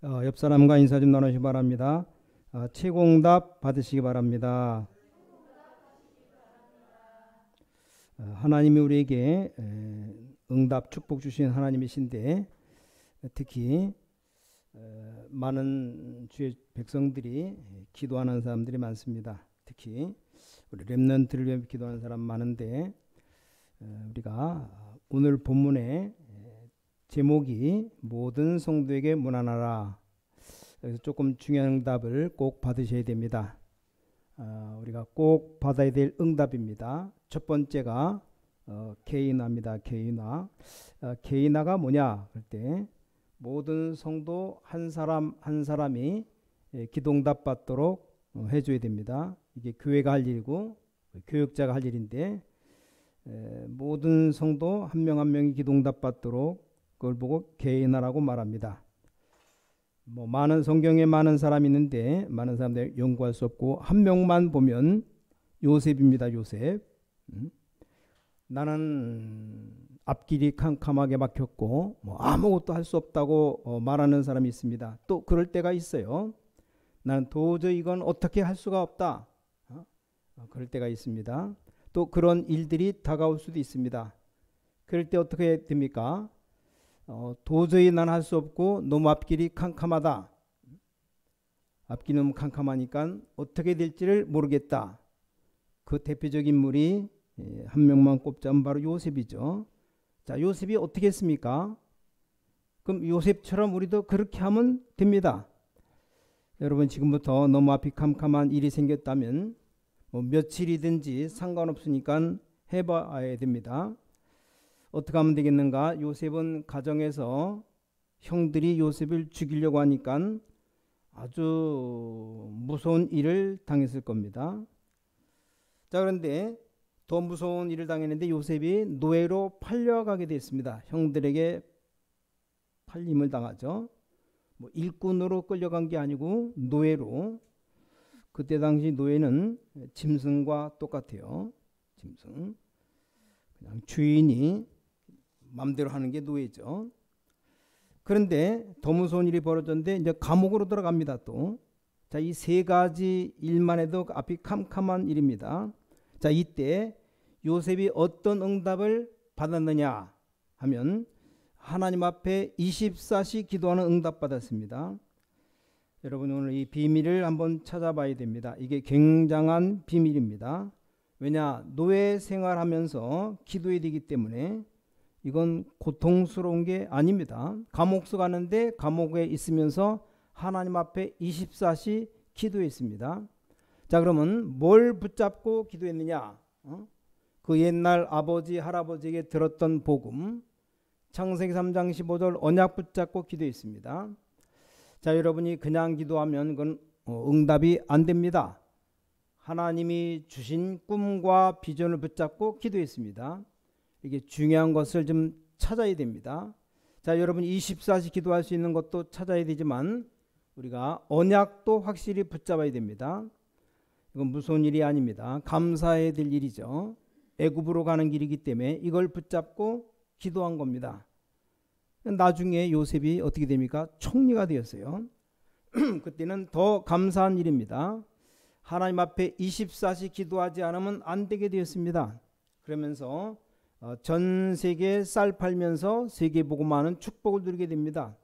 옆 사람과 인사 좀 나누시기 바랍니다. 채공답 받으시기 바랍니다. 하나님이 우리에게 응답 축복 주신 하나님이신데 특히 많은 주의 백성들이 기도하는 사람들이 많습니다. 특히 우리 렘넌트를 위해 기도하는 사람 많은데 우리가 오늘 본문의 제목이 모든 성도에게 문안하라. 그래서 조금 중요한 응답을 꼭 받으셔야 됩니다. 우리가 꼭 받아야 될 응답입니다. 첫 번째가 개인화입니다. 개인화. 개인화가 뭐냐? 그럴 때 모든 성도 한 사람 한 사람이 기도응답 받도록 해줘야 됩니다. 이게 교회가 할 일이고 교육자가 할 일인데 모든 성도 한 명 한 명이 기도응답 받도록 그걸 보고 개인화라고 말합니다. 많은 성경에 많은 사람이 있는데 많은 사람들 연구할 수 없고 한 명만 보면 요셉입니다. 요셉. 나는 앞길이 캄캄하게 막혔고 아무것도 할 수 없다고 말하는 사람이 있습니다. 또 그럴 때가 있어요. 나는 도저히 이건 어떻게 할 수가 없다. 그럴 때가 있습니다. 또 그런 일들이 다가올 수도 있습니다. 그럴 때 어떻게 됩니까? 도저히 난 할 수 없고 너무 앞길이 캄캄하다. 앞길이 너무 캄캄하니까 어떻게 될지를 모르겠다. 그 대표적인 인물이 한 명만 꼽자면 바로 요셉이죠. 자, 요셉이 어떻게 했습니까? 그럼 요셉처럼 우리도 그렇게 하면 됩니다. 여러분 지금부터 너무 앞이 캄캄한 일이 생겼다면 며칠이든지 상관없으니까 해봐야 됩니다. 어떻게 하면 되겠는가? 요셉은 가정에서 형들이 요셉을 죽이려고 하니까 아주 무서운 일을 당했을 겁니다. 자, 그런데 더 무서운 일을 당했는데 요셉이 노예로 팔려가게 됐습니다. 형들에게 팔림을 당하죠. 일꾼으로 끌려간 게 아니고 노예로. 그때 당시 노예는 짐승과 똑같아요. 짐승. 그냥 주인이 맘대로 하는 게 노예죠. 그런데 더 무서운 일이 벌어졌는데 이제 감옥으로 들어갑니다. 또. 자, 이 세 가지 일만 해도 앞이 캄캄한 일입니다. 자, 이때 요셉이 어떤 응답을 받았느냐 하면 하나님 앞에 24시 기도하는 응답 받았습니다. 여러분 오늘 이 비밀을 한번 찾아봐야 됩니다. 이게 굉장한 비밀입니다. 왜냐? 노예 생활하면서 기도해야 되기 때문에 이건 고통스러운 게 아닙니다. 감옥서 가는데 감옥에 있으면서 하나님 앞에 24시 기도했습니다. 자, 그러면 뭘 붙잡고 기도했느냐? 그 옛날 아버지 할아버지에게 들었던 복음 창세기 3장 15절 언약 붙잡고 기도했습니다. 자, 여러분이 그냥 기도하면 그건 응답이 안 됩니다. 하나님이 주신 꿈과 비전을 붙잡고 기도했습니다. 이게 중요한 것을 좀 찾아야 됩니다. 자, 여러분 24시 기도할 수 있는 것도 찾아야 되지만 우리가 언약도 확실히 붙잡아야 됩니다. 이건 무서운 일이 아닙니다. 감사해야 될 일이죠. 애굽으로 가는 길이기 때문에 이걸 붙잡고 기도한 겁니다. 나중에 요셉이 어떻게 됩니까? 총리가 되었어요. 그때는 더 감사한 일입니다. 하나님 앞에 24시 기도하지 않으면 안 되게 되었습니다. 그러면서 전 세계에 쌀 팔면서 세계 복음화하는 축복을 누리게 됩니다.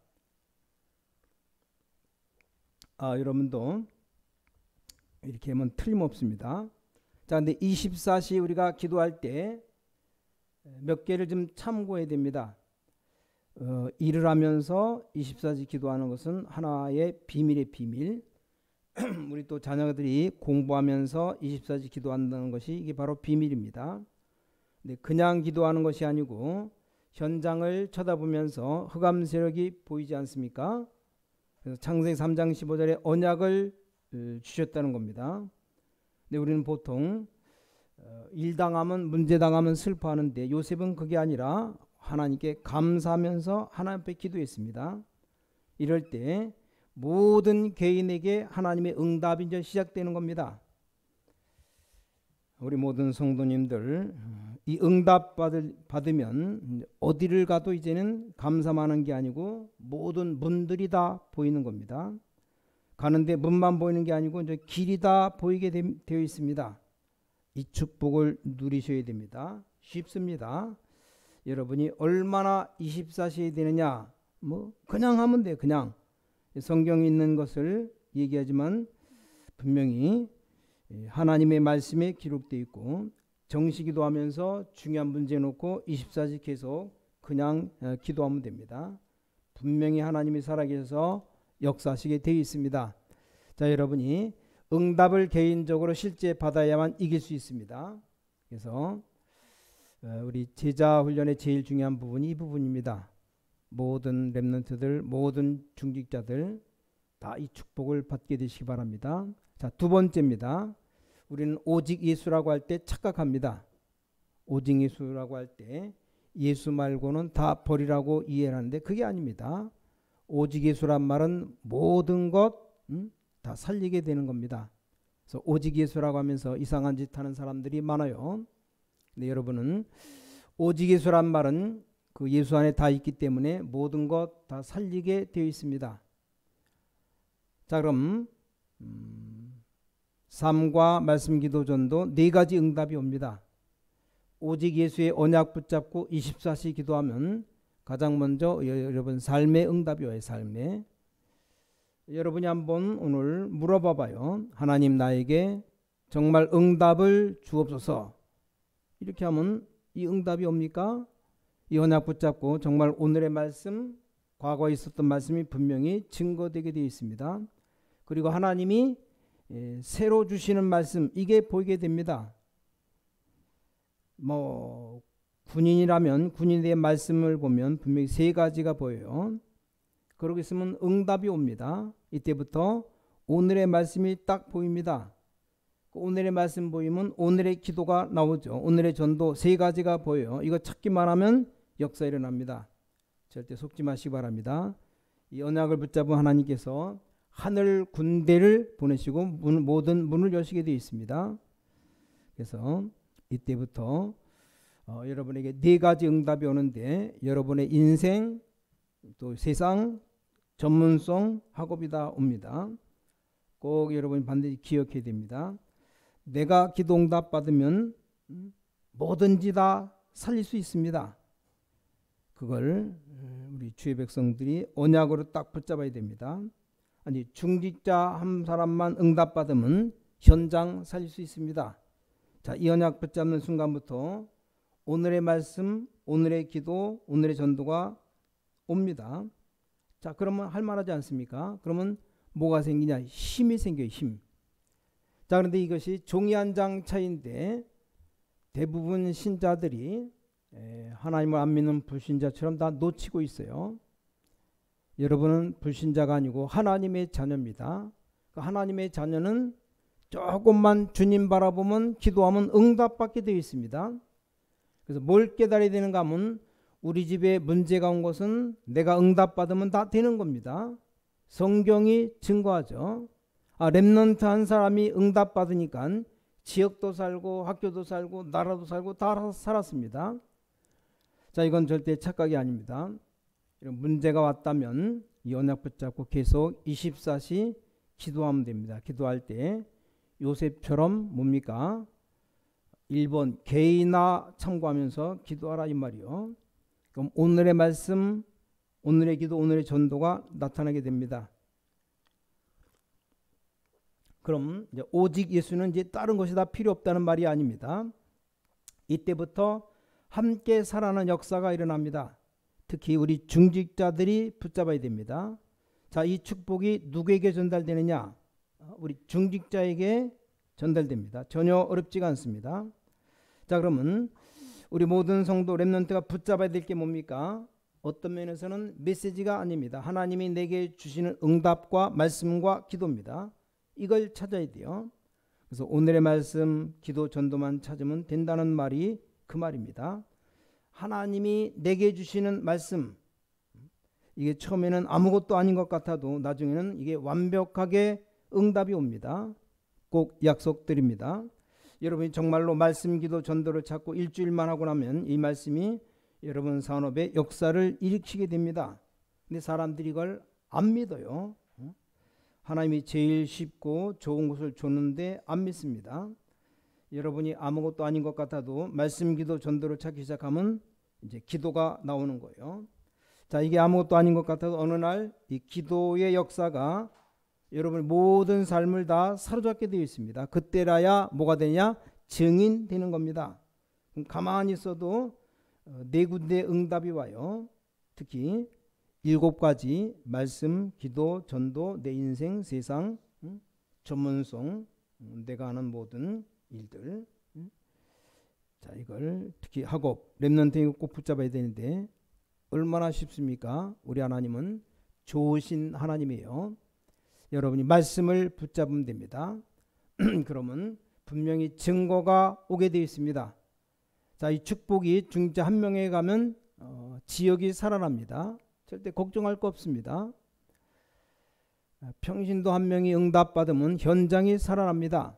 여러분도 이렇게 하면 틀림없습니다. 자, 근데 24시 우리가 기도할 때 몇 개를 좀 참고해야 됩니다. 일을 하면서 24시 기도하는 것은 하나의 비밀의 비밀. 우리 또 자녀들이 공부하면서 24시 기도한다는 것이 이게 바로 비밀입니다. 근데 그냥 기도하는 것이 아니고 현장을 쳐다보면서 흑암 세력이 보이지 않습니까? 그래서 창세기 3장 15절에 언약을 주셨다는 겁니다. 근데 우리는 보통 일 당하면 문제 당하면 슬퍼하는데 요셉은 그게 아니라 하나님께 감사하면서 하나님 앞에 기도했습니다. 이럴 때 모든 개인에게 하나님의 응답이 이제 시작되는 겁니다. 우리 모든 성도님들 이 응답 받으면 어디를 가도 이제는 감사만 하는 게 아니고 모든 문들이 다 보이는 겁니다. 가는데 문만 보이는 게 아니고 이제 길이 다 보이게 되어 있습니다. 이 축복을 누리셔야 됩니다. 쉽습니다. 여러분이 얼마나 24시에 되느냐, 뭐 그냥 하면 돼요. 그냥 성경에 있는 것을 얘기하지만 분명히 하나님의 말씀에 기록되어 있고 정식기도 하면서 중요한 문제 놓고 24시 계속 그냥 기도하면 됩니다. 분명히 하나님이 살아계셔서 역사하시게 되어 있습니다. 자, 여러분이 응답을 개인적으로 실제 받아야만 이길 수 있습니다. 그래서 우리 제자 훈련의 제일 중요한 부분이 이 부분입니다. 모든 렘넌트들, 모든 중직자들 다 이 축복을 받게 되시기 바랍니다. 자, 두 번째입니다. 우리는 오직 예수라고 할 때 착각합니다. 오직 예수라고 할 때 예수 말고는 다 버리라고 이해를 하는데 그게 아닙니다. 오직 예수란 말은 모든 것 다 살리게 되는 겁니다. 그래서 오직 예수라고 하면서 이상한 짓 하는 사람들이 많아요. 근데 여러분은 오직 예수란 말은 그 예수 안에 다 있기 때문에 모든 것 다 살리게 되어 있습니다. 자, 그럼 삶과 말씀 기도 전도 네 가지 응답이 옵니다. 오직 예수의 언약 붙잡고 24시 기도하면 가장 먼저 여러분 삶의 응답이 와요. 삶에. 여러분이 한번 오늘 물어봐 봐요. 하나님 나에게 정말 응답을 주옵소서. 이렇게 하면 이 응답이 옵니까? 이 언약 붙잡고 정말 오늘의 말씀, 과거에 있었던 말씀이 분명히 증거되게 되어 있습니다. 그리고 하나님이 새로 주시는 말씀, 이게 보이게 됩니다. 뭐 군인이라면 군인의 말씀을 보면 분명히 세 가지가 보여요. 그러고 있으면 응답이 옵니다. 이때부터 오늘의 말씀이 딱 보입니다. 오늘의 말씀 보이면 오늘의 기도가 나오죠. 오늘의 전도 세 가지가 보여요. 이거 찾기만 하면 역사 일어납니다. 절대 속지 마시기 바랍니다. 이 언약을 붙잡은 하나님께서 하늘 군대를 보내시고 모든 문을 여시게 되어 있습니다. 그래서 이때부터 여러분에게 네 가지 응답이 오는데 여러분의 인생 또 세상 전문성 학업이 다 옵니다. 꼭 여러분이 반드시 기억해야 됩니다. 내가 기도 응답 받으면 뭐든지 다 살릴 수 있습니다. 그걸 우리 주의 백성들이 언약으로 딱 붙잡아야 됩니다. 아니 중직자 한 사람만 응답 받으면 현장 살릴 수 있습니다. 자, 이 언약 붙잡는 순간부터 오늘의 말씀, 오늘의 기도, 오늘의 전도가 옵니다. 자, 그러면 할 만하지 않습니까? 그러면 뭐가 생기냐? 힘이 생겨요. 힘. 자, 그런데 이것이 종이 한 장 차이인데 대부분 신자들이 하나님을 안 믿는 불신자처럼 다 놓치고 있어요. 여러분은 불신자가 아니고 하나님의 자녀입니다. 하나님의 자녀는 조금만 주님 바라보면 기도하면 응답받게 되어 있습니다. 그래서 뭘 깨달아야 되는가 하면 우리 집에 문제가 온 것은 내가 응답받으면 다 되는 겁니다. 성경이 증거하죠. 렘넌트 한 사람이 응답받으니까 지역도 살고 학교도 살고 나라도 살고 다 살았습니다. 자, 이건 절대 착각이 아닙니다. 이런 문제가 왔다면 이 언약 붙잡고 계속 24시 기도하면 됩니다. 기도할 때 요셉처럼 뭡니까? 1번 개인화 참고하면서 기도하라 이 말이요. 그럼 오늘의 말씀, 오늘의 기도, 오늘의 전도가 나타나게 됩니다. 그럼 이제 오직 예수는 이제 다른 것이 다 필요 없다는 말이 아닙니다. 이때부터 함께 살아가는 역사가 일어납니다. 특히 우리 중직자들이 붙잡아야 됩니다. 자, 이 축복이 누구에게 전달되느냐? 우리 중직자에게 전달됩니다. 전혀 어렵지가 않습니다. 자, 그러면 우리 모든 성도 렘넌트가 붙잡아야 될 게 뭡니까? 어떤 면에서는 메시지가 아닙니다. 하나님이 내게 주시는 응답과 말씀과 기도입니다. 이걸 찾아야 돼요. 그래서 오늘의 말씀, 기도, 전도만 찾으면 된다는 말이 그 말입니다. 하나님이 내게 주시는 말씀, 이게 처음에는 아무것도 아닌 것 같아도 나중에는 이게 완벽하게 응답이 옵니다. 꼭 약속드립니다. 여러분이 정말로 말씀 기도 전도를 찾고 일주일만 하고 나면 이 말씀이 여러분 산업의 역사를 일으키게 됩니다. 근데 사람들이 이걸 안 믿어요. 하나님이 제일 쉽고 좋은 것을 줬는데 안 믿습니다. 여러분이 아무것도 아닌 것 같아도 말씀 기도 전도를 찾기 시작하면 이제 기도가 나오는 거예요. 자, 이게 아무것도 아닌 것 같아도 어느 날 이 기도의 역사가 여러분의 모든 삶을 다 사로잡게 되어 있습니다. 그때라야 뭐가 되냐? 증인 되는 겁니다. 가만히 있어도 네 군데 응답이 와요. 특히 7가지 말씀, 기도, 전도, 내 인생, 세상, 전문성, 내가 하는 모든 일들. 자, 이걸 특히 학업, 렘넌트 꼭 붙잡아야 되는데 얼마나 쉽습니까? 우리 하나님은 좋으신 하나님이에요. 여러분이 말씀을 붙잡으면 됩니다. 그러면 분명히 증거가 오게 되어 있습니다. 자, 이 축복이 중자 한 명에 가면 지역이 살아납니다. 절대 걱정할 거 없습니다. 평신도 한 명이 응답받으면 현장이 살아납니다.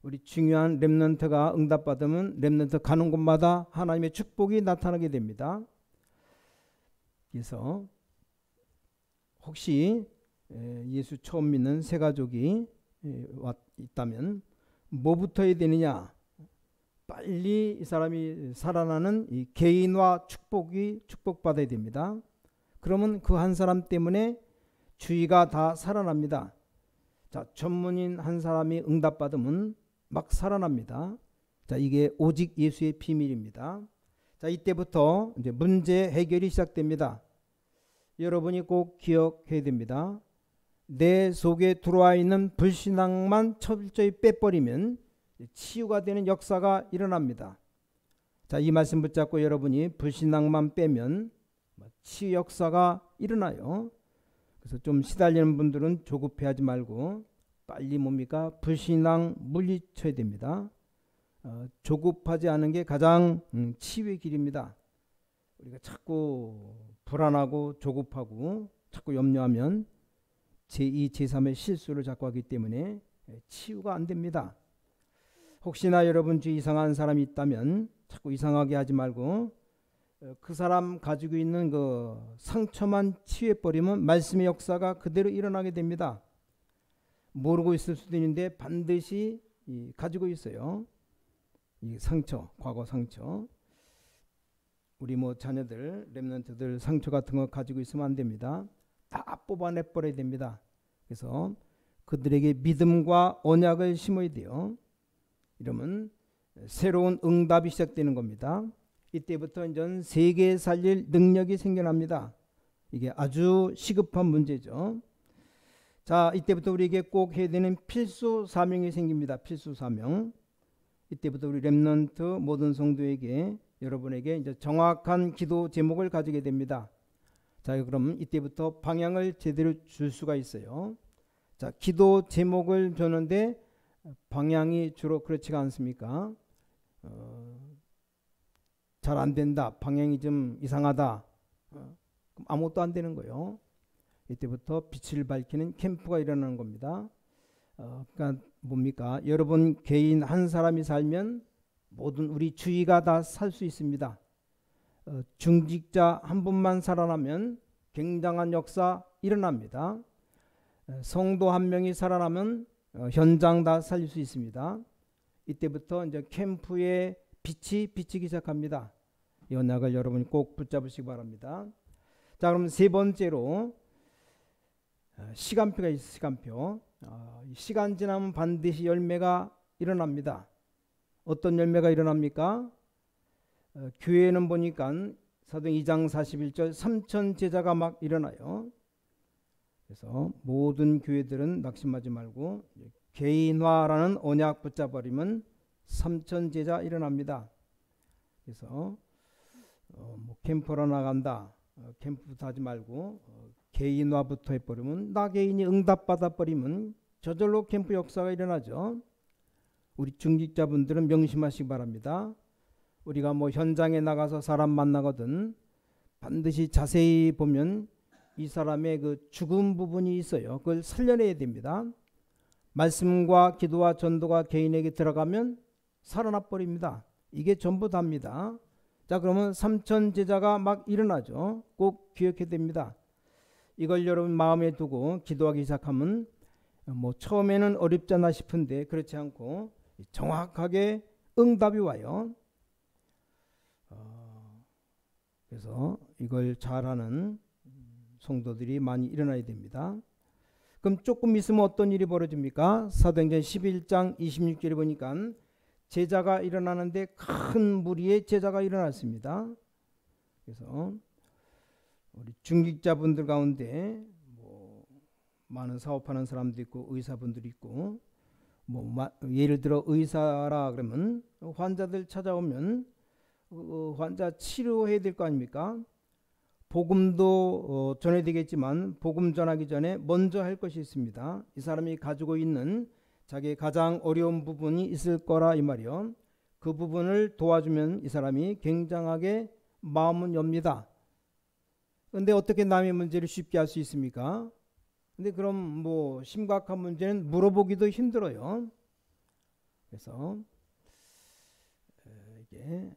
우리 중요한 렘넌트가 응답받으면 렘넌트 가는 곳마다 하나님의 축복이 나타나게 됩니다. 그래서 혹시 예수 처음 믿는 새 가족이 있다면 뭐부터 해야 되느냐? 빨리 이 사람이 살아나는 이 개인화 축복이 축복받아야 됩니다. 그러면 그 한 사람 때문에 주위가 다 살아납니다. 자, 전문인 한 사람이 응답받으면 막 살아납니다. 자, 이게 오직 예수의 비밀입니다. 자, 이때부터 이제 문제 해결이 시작됩니다. 여러분이 꼭 기억해야 됩니다. 내 속에 들어와 있는 불신앙만 철저히 빼버리면 치유가 되는 역사가 일어납니다. 자, 이 말씀 붙잡고 여러분이 불신앙만 빼면 치유 역사가 일어나요. 그래서 좀 시달리는 분들은 조급해하지 말고 빨리 뭡니까? 불신앙 물리쳐야 됩니다. 조급하지 않은 게 가장 치유의 길입니다. 우리가 자꾸 불안하고 조급하고 자꾸 염려하면 제2, 제3의 실수를 자꾸 하기 때문에 치유가 안 됩니다. 혹시나 여러분 중에 이상한 사람이 있다면 자꾸 이상하게 하지 말고 그 사람 가지고 있는 그 상처만 치유해버리면 말씀의 역사가 그대로 일어나게 됩니다. 모르고 있을 수도 있는데 반드시 가지고 있어요. 이 상처, 과거 상처. 우리 뭐 자녀들, 렘넌트들 상처 같은 거 가지고 있으면 안 됩니다. 다 뽑아내버려야 됩니다. 그래서 그들에게 믿음과 언약을 심어야 돼요. 이러면 새로운 응답이 시작되는 겁니다. 이때부터 이제 세계 살릴 능력이 생겨납니다. 이게 아주 시급한 문제죠. 자, 이때부터 우리에게 꼭 해야 되는 필수 사명이 생깁니다. 필수 사명. 이때부터 우리 렘넌트 모든 성도에게 여러분에게 이제 정확한 기도 제목을 가지게 됩니다. 자, 그럼 이때부터 방향을 제대로 줄 수가 있어요. 자, 기도 제목을 주는데 방향이 주로 그렇지가 않습니까? 잘 안 된다. 방향이 좀 이상하다. 그럼 아무것도 안 되는 거예요. 이때부터 빛을 밝히는 캠프가 일어나는 겁니다. 그러니까 뭡니까? 여러분 개인 한 사람이 살면 모든 우리 주위가 다 살 수 있습니다. 중직자 한 분만 살아나면 굉장한 역사 일어납니다. 성도 한 명이 살아나면 현장 다 살릴 수 있습니다. 이때부터 이제 캠프의 빛이 비치기 시작합니다. 이 언약을 여러분이 꼭 붙잡으시기 바랍니다. 자, 그럼 세 번째로 시간표가 있어요. 시간표. 시간 지나면 반드시 열매가 일어납니다. 어떤 열매가 일어납니까? 교회는 보니까 사도행 2장 41절 3천 제자가 막 일어나요. 그래서 모든 교회들은 낙심하지 말고 개인화라는 언약 붙잡아버리면 3천 제자 일어납니다. 그래서 뭐 캠프로 나간다. 캠프부터 하지 말고 개인화부터 해버리면 나 개인이 응답받아버리면 저절로 캠프 역사가 일어나죠. 우리 중직자분들은 명심하시기 바랍니다. 우리가 뭐 현장에 나가서 사람 만나거든 반드시 자세히 보면 이 사람의 그 죽은 부분이 있어요. 그걸 살려내야 됩니다. 말씀과 기도와 전도가 개인에게 들어가면 살아나 버립니다. 이게 전부 답니다. 자, 그러면 삼천 제자가 막 일어나죠. 꼭 기억해야 됩니다. 이걸 여러분 마음에 두고 기도하기 시작하면 뭐 처음에는 어렵잖아 싶은데 그렇지 않고 정확하게 응답이 와요. 그래서 이걸 잘하는 성도들이 많이 일어나야 됩니다. 그럼 조금 있으면 어떤 일이 벌어집니까? 사도행전 11장 26절에 보니까 제자가 일어나는데 큰 무리의 제자가 일어났습니다. 그래서 우리 중직자분들 가운데 뭐 많은 사업하는 사람도 있고 의사분들이 있고 뭐 예를 들어 의사라 그러면 환자들 찾아오면 환자 치료해야 될 거 아닙니까? 복음도 전해야 되겠지만 복음 전하기 전에 먼저 할 것이 있습니다. 이 사람이 가지고 있는 자기의 가장 어려운 부분이 있을 거라 이 말이요. 그 부분을 도와주면 이 사람이 굉장하게 마음은 엽니다. 그런데 어떻게 남의 문제를 쉽게 할 수 있습니까? 근데 그럼 뭐 심각한 문제는 물어보기도 힘들어요. 그래서 이게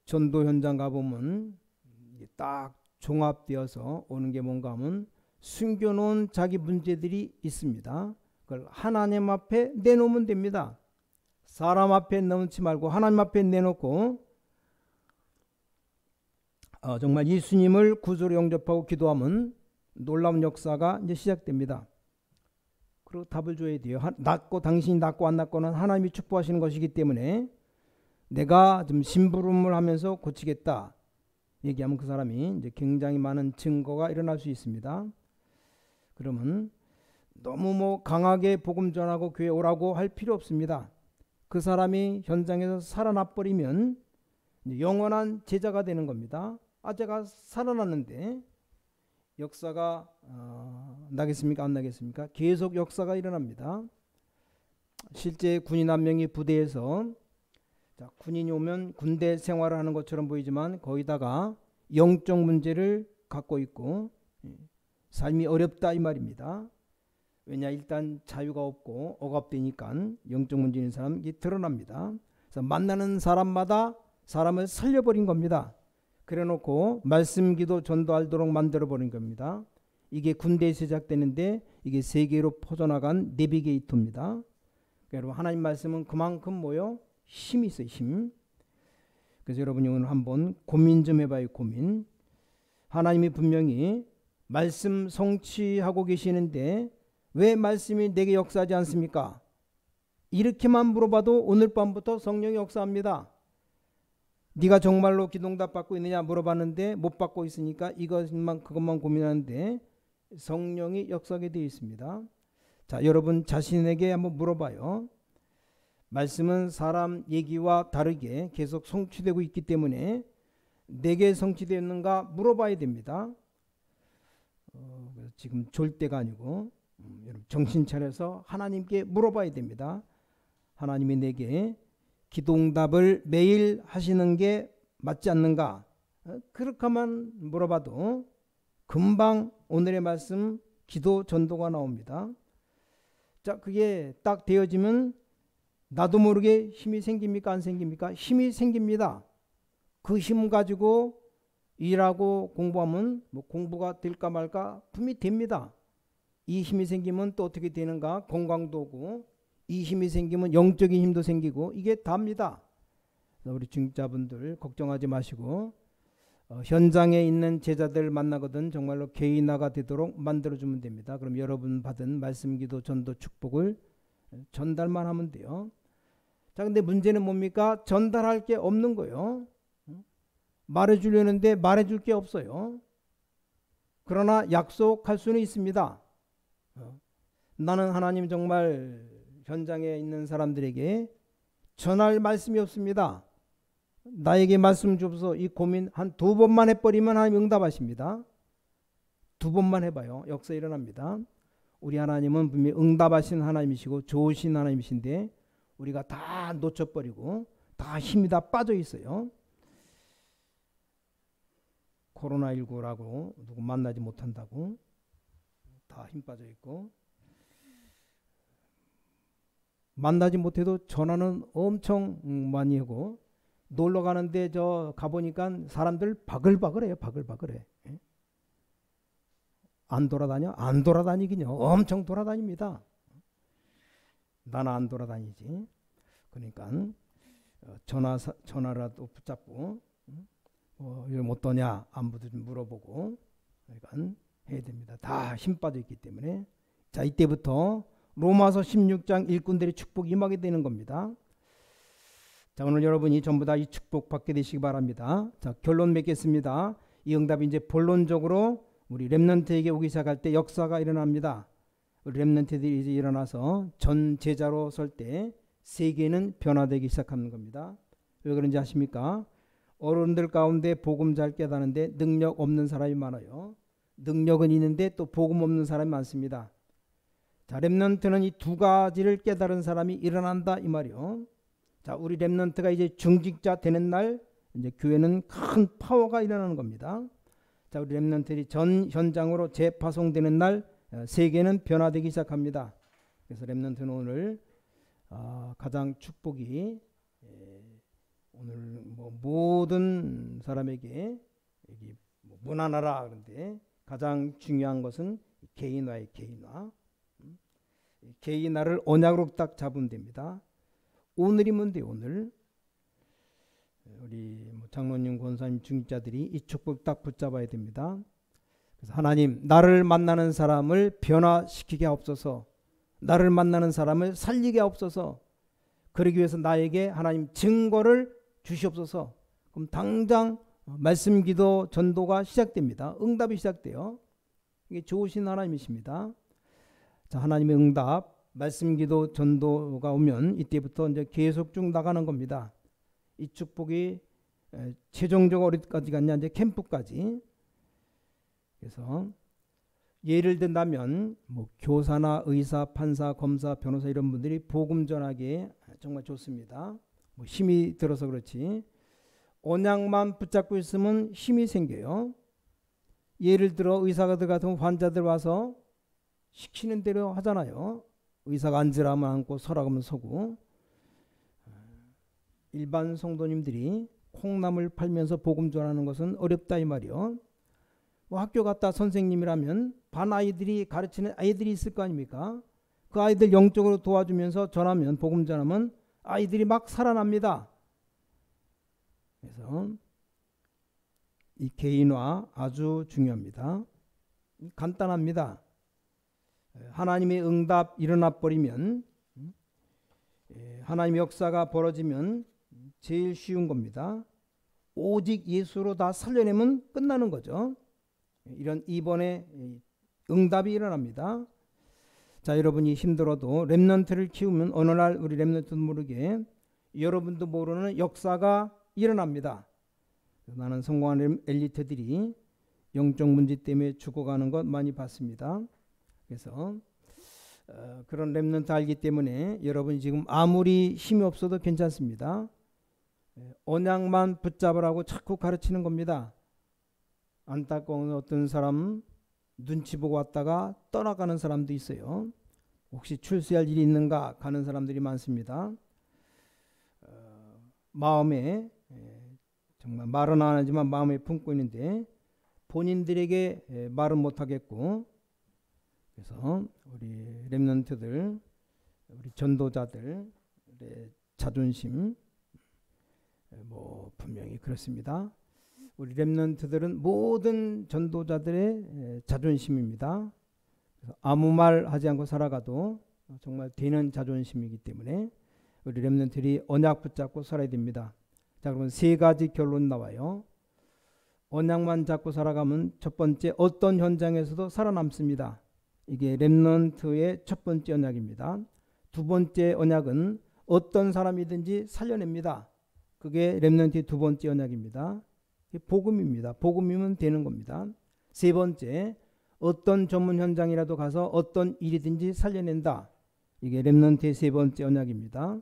전도 현장 가보면 딱 종합되어서 오는 게 뭔가 하면 숨겨놓은 자기 문제들이 있습니다. 그걸 하나님 앞에 내놓으면 됩니다. 사람 앞에 넣지 말고 하나님 앞에 내놓고 정말 예수님을 구주로 영접하고 기도하면 놀라운 역사가 이제 시작됩니다. 그리고 답을 줘야 돼요. 당신이 낫고 안 낫고는 하나님이 축복하시는 것이기 때문에 내가 좀 심부름을 하면서 고치겠다 얘기하면 그 사람이 이제 굉장히 많은 증거가 일어날 수 있습니다. 그러면 너무 뭐 강하게 복음 전하고 교회 오라고 할 필요 없습니다. 그 사람이 현장에서 살아나 버리면 영원한 제자가 되는 겁니다. 제가 살아났는데 역사가 나겠습니까? 안 나겠습니까? 계속 역사가 일어납니다. 실제 군인 한 명이 부대에서 군인이 오면 군대 생활을 하는 것처럼 보이지만 거기다가 영적 문제를 갖고 있고 삶이 어렵다 이 말입니다. 왜냐 일단 자유가 없고 억압되니까 영적 문제 있는 사람이 드러납니다. 그래서 만나는 사람마다 사람을 살려버린 겁니다. 그래놓고 말씀 기도 전도하도록 만들어버린 겁니다. 이게 군대에 시작되는데 이게 세계로 퍼져나간 내비게이터입니다. 그러니까 여러분 하나님 말씀은 그만큼 뭐요? 힘이 있어요. 힘. 그래서 여러분이 오늘 한번 고민 좀 해봐요. 고민. 하나님이 분명히 말씀 성취하고 계시는데 왜 말씀이 내게 역사하지 않습니까? 이렇게만 물어봐도 오늘 밤부터 성령이 역사합니다. 네가 정말로 기도응답 받고 있느냐 물어봤는데 못 받고 있으니까 그것만 고민하는데 성령이 역사하게 되어 있습니다. 자, 여러분 자신에게 한번 물어봐요. 말씀은 사람 얘기와 다르게 계속 성취되고 있기 때문에 내게 성취되었는가 물어봐야 됩니다. 지금 졸 때가 아니고 여러분 정신 차려서 하나님께 물어봐야 됩니다. 하나님이 내게 기도응답을 매일 하시는 게 맞지 않는가? 그렇게만 물어봐도 금방 오늘의 말씀 기도 전도가 나옵니다. 자, 그게 딱 되어지면 나도 모르게 힘이 생깁니까? 안 생깁니까? 힘이 생깁니다. 그 힘 가지고 일하고 공부하면 뭐 공부가 될까 말까 분명히 됩니다. 이 힘이 생기면 또 어떻게 되는가? 건강도 오고 이 힘이 생기면 영적인 힘도 생기고 이게 답니다. 우리 중직자분들 걱정하지 마시고 현장에 있는 제자들 만나거든 정말로 개인화가 되도록 만들어주면 됩니다. 그럼 여러분 받은 말씀기도 전도 축복을 전달만 하면 돼요. 자, 근데 문제는 뭡니까? 전달할 게 없는 거예요. 말해주려는데 말해줄 게 없어요. 그러나 약속할 수는 있습니다. 나는 하나님 정말 현장에 있는 사람들에게 전할 말씀이 없습니다. 나에게 말씀 주옵소서. 이 고민 한 2번만 해버리면 하나님 응답하십니다. 2번만 해봐요. 역사 일어납니다. 우리 하나님은 분명히 응답하신 하나님이시고 좋으신 하나님이신데 우리가 다 놓쳐버리고 다 힘이 다 빠져 있어요. 코로나19라고 누구 만나지 못한다고 다 힘 빠져 있고 만나지 못해도 전화는 엄청 많이 하고, 놀러 가는데 저 가보니까 사람들 바글바글해요. 바글바글해. 예? 안 돌아다녀? 안 돌아다니긴요. 엄청 돌아다닙니다. 나는 안 돌아다니지. 그러니까 전화라도 붙잡고 이거 어떠냐 안부도 좀 물어보고, 그러니까 해야 됩니다. 다 힘 빠져 있기 때문에. 자, 이때부터 로마서 16장 일꾼들의 축복이 임하게 되는 겁니다. 자, 오늘 여러분이 전부 다 이 축복 받게 되시기 바랍니다. 자, 결론 맺겠습니다. 이 응답이 이제 본론적으로 우리 렘넌트에게 오기 시작할 때 역사가 일어납니다. 우리 렘넌트들이 이제 일어나서 전 제자로 설 때 세계는 변화되기 시작하는 겁니다. 왜 그런지 아십니까? 어른들 가운데 복음 잘 깨닫는데 능력 없는 사람이 많아요. 능력은 있는데 또 복음 없는 사람이 많습니다. 자, 렘넌트는 이 두 가지를 깨달은 사람이 일어난다 이 말이요. 자, 우리 렘넌트가 이제 중직자 되는 날 이제 교회는 큰 파워가 일어나는 겁니다. 자, 우리 렘넌트들이 전 현장으로 재파송되는 날 세계는 변화되기 시작합니다. 그래서 렘넌트는 오늘 가장 축복이 오늘 뭐 모든 사람에게 여기 뭐 무난하라 그런데 가장 중요한 것은 개인화의 개인화. 개인화를 언약으로 딱 잡으면 됩니다. 오늘이면 돼요. 오늘 우리 장로님, 권사님, 중직자들이 이 축복 딱 붙잡아야 됩니다. 그래서 하나님, 나를 만나는 사람을 변화시키게 하옵소서. 나를 만나는 사람을 살리게 하옵소서. 그러기 위해서 나에게 하나님 증거를 주시옵소서. 그럼 당장 말씀 기도 전도가 시작됩니다. 응답이 시작돼요. 이게 좋으신 하나님이십니다. 자, 하나님의 응답, 말씀 기도 전도가 오면 이때부터 이제 계속 쭉 나가는 겁니다. 이 축복이 최종적으로 어디까지 갔냐, 이제 캠프까지. 그래서 예를 든다면 뭐 교사나 의사, 판사, 검사, 변호사 이런 분들이 복음 전하기에 정말 좋습니다. 뭐 힘이 들어서 그렇지. 언약만 붙잡고 있으면 힘이 생겨요. 예를 들어 의사들 같은 환자들 와서 시키는 대로 하잖아요. 의사가 앉으라면 앉고 서라면 서고. 일반 성도님들이 콩나물 팔면서 복음 전하는 것은 어렵다 이 말이요. 뭐 학교 갔다 선생님이라면 반 아이들이 가르치는 아이들이 있을 거 아닙니까? 그 아이들 영적으로 도와주면서 전하면, 복음 전하면 아이들이 막 살아납니다. 그래서 이 개인화 아주 중요합니다. 간단합니다. 하나님의 응답 일어나 버리면, 하나님의 역사가 벌어지면 제일 쉬운 겁니다. 오직 예수로 다 살려내면 끝나는 거죠. 이런 이번에 응답이 일어납니다. 자, 여러분이 힘들어도 렘넌트를 키우면 어느 날 우리 렘넌트도 모르게 여러분도 모르는 역사가 일어납니다. 나는 성공한 엘리트들이 영적 문제 때문에 죽어가는 것 많이 봤습니다. 그래서 그런 렘넌트 알기 때문에 여러분이 지금 아무리 힘이 없어도 괜찮습니다. 언약만 붙잡으라고 자꾸 가르치는 겁니다. 안타까운 어떤 사람 눈치 보고 왔다가 떠나가는 사람도 있어요. 혹시 출세할 일이 있는가 가는 사람들이 많습니다. 마음에 정말 말은 안 하지만 마음에 품고 있는데 본인들에게 말은 못하겠고, 그래서 우리 렘넌트들, 우리 전도자들의 자존심 뭐 분명히 그렇습니다. 우리 렘넌트들은 모든 전도자들의 자존심입니다. 그래서 아무 말 하지 않고 살아가도 정말 되는 자존심이기 때문에 우리 렘넌트들이 언약 붙잡고 살아야 됩니다. 자, 그러면 세 가지 결론 나와요. 언약만 잡고 살아가면 첫 번째, 어떤 현장에서도 살아남습니다. 이게 렘넌트의 첫 번째 언약입니다. 두 번째 언약은 어떤 사람이든지 살려냅니다. 그게 렘넌트의 두 번째 언약입니다. 복음입니다. 복음이면 되는 겁니다. 세 번째, 어떤 전문 현장이라도 가서 어떤 일이든지 살려낸다. 이게 렘넌트의 세 번째 언약입니다.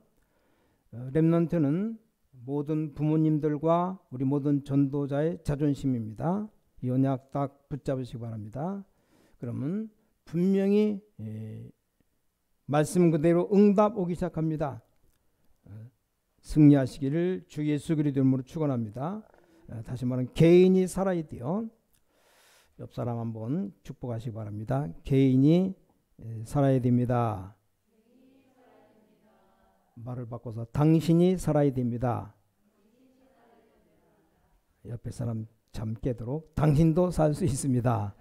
렘넌트는 모든 부모님들과 우리 모든 전도자의 자존심입니다. 이 언약 딱 붙잡으시기 바랍니다. 그러면 분명히 말씀 그대로 응답 오기 시작합니다. 승리하시기를 주 예수 그리스도 이름으로 축원합니다. 다시 말하면 개인이 살아야 돼요. 옆 사람 한번 축복하시기 바랍니다. 개인이 살아야 됩니다. 말을 바꿔서 당신이 살아야 됩니다. 옆에 사람 잠 깨도록 당신도 살 수 있습니다.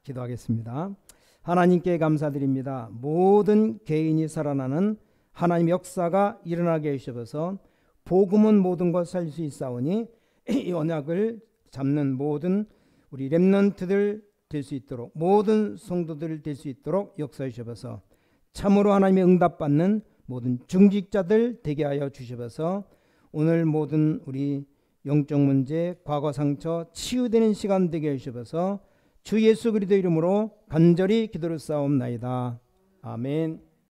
기도하겠습니다. 하나님께 감사드립니다. 모든 개인이 살아나는 하나님의 역사가 일어나게 해주셔서 복음은 모든 것 살 수 있사오니 이 언약을 잡는 모든 우리 렘넌트들 될 수 있도록 모든 성도들 될 수 있도록 역사해 주셔서 참으로 하나님의 응답받는 모든 중직자들 되게 하여 주셔서 오늘 모든 우리 영적 문제, 과거 상처 치유되는 시간 되게 해주셔서 주 예수 그리스도 이름으로 간절히 기도를 쌓옵나이다. 아멘.